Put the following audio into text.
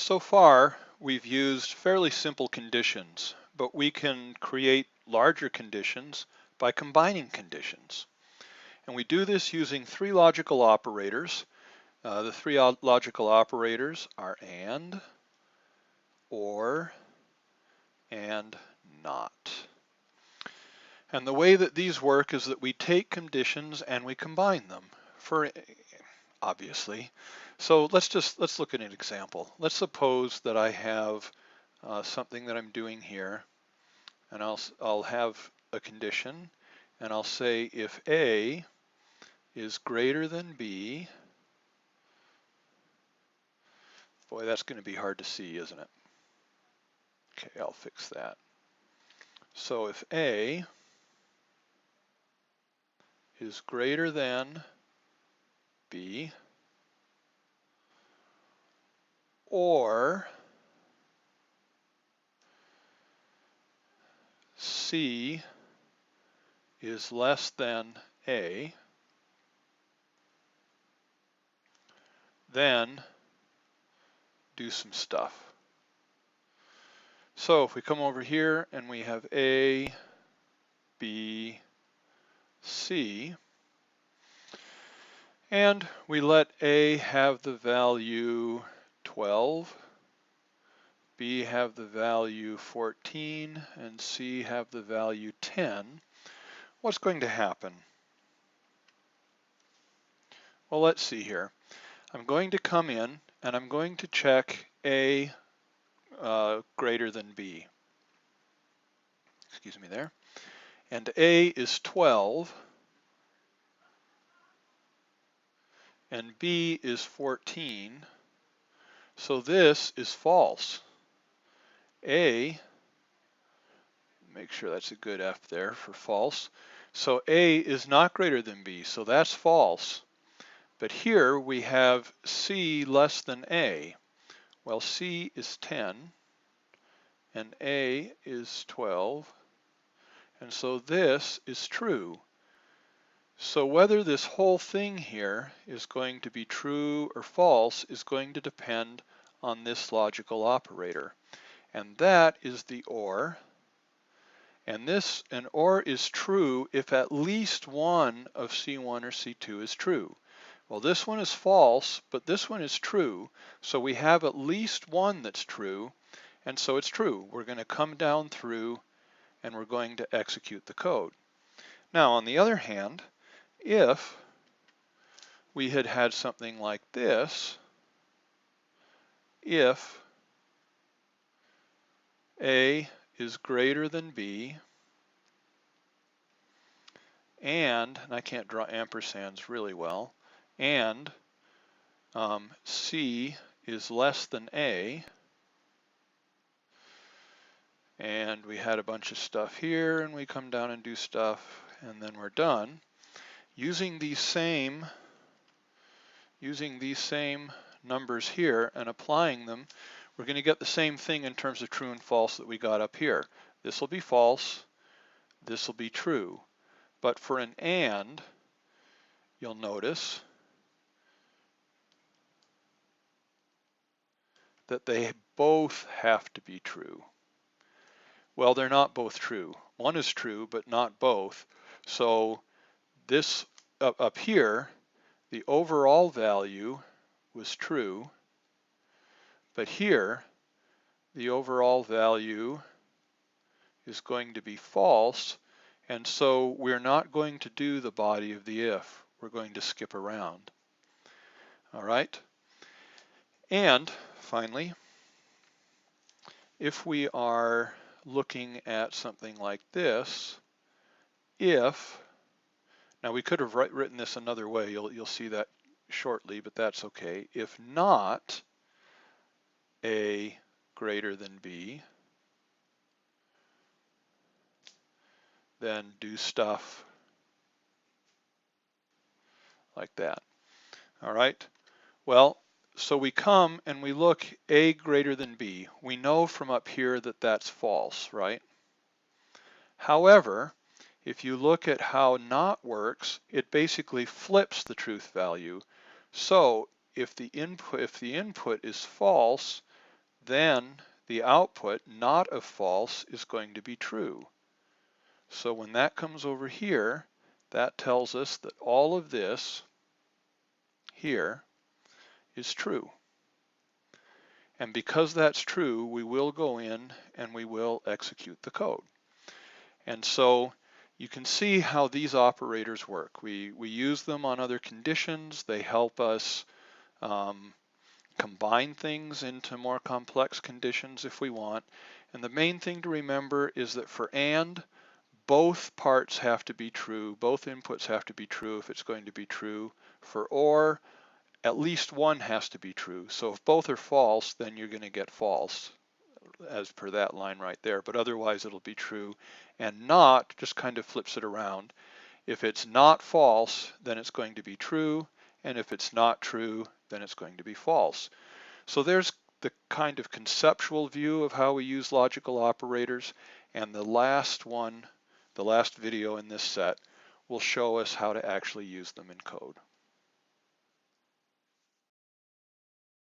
So far, we've used fairly simple conditions, but we can create larger conditions by combining conditions. And we do this using three logical operators. The three logical operators are AND, OR, and NOT. And the way that these work is that we take conditions and we combine them, obviously. So let's look at an example. Let's suppose that I have something that I'm doing here, and I'll have a condition, and I'll say if A is greater than B. Boy, that's going to be hard to see, isn't it? Okay, I'll fix that. So if A is greater than B, or C is less than A, then do some stuff. So if we come over here and we have A, B, C, and we let A have the value 12, B have the value 14, and C have the value 10, what's going to happen? Well, let's see here. I'm going to come in and I'm going to check A greater than B. Excuse me there. And A is 12 and B is 14. So this is false. A, make sure that's a good F there for false. So A is not greater than B, so that's false. But here we have C less than A. Well, C is 10 and A is 12. And so this is true. So whether this whole thing here is going to be true or false is going to depend on this logical operator. And that is the OR. And an OR is true if at least one of C1 or C2 is true. Well, this one is false, but this one is true. So we have at least one that's true, and so it's true. We're going to come down through and we're going to execute the code. Now, on the other hand, if we had had something like this, if A is greater than B, and I can't draw ampersands really well, and C is less than A, and we had a bunch of stuff here, and we come down and do stuff, and then we're done. Using these same numbers here and applying them, we're going to get the same thing in terms of true and false that we got up here. This will be false, this will be true. But for an AND, you'll notice that they both have to be true. Well, they're not both true. One is true, but not both. So this up here, the overall value was true, but here, the overall value is going to be false, and so we're not going to do the body of the if. We're going to skip around. All right? And finally, if we are looking at something like this, if, now we could have written this another way, you'll see that shortly, but that's okay. If not A greater than B, then do stuff like that. All right? Well, so we come and we look A greater than B. We know from up here that that's false, right? However, if you look at how not works, it basically flips the truth value. So if the input is false, then the output, not of false, is going to be true. So when that comes over here, that tells us that all of this here is true. And because that's true, we will go in and we will execute the code. And so you can see how these operators work. We use them on other conditions. They help us combine things into more complex conditions if we want. And the main thing to remember is that for AND, both parts have to be true. Both inputs have to be true if it's going to be true. For OR, at least one has to be true. So if both are false, then you're going to get false, as per that line right there. But otherwise, it'll be true. And NOT just kind of flips it around. If it's not false, then it's going to be true. And if it's not true, then it's going to be false. So there's the kind of conceptual view of how we use logical operators. And the last one, the last video in this set, will show us how to actually use them in code.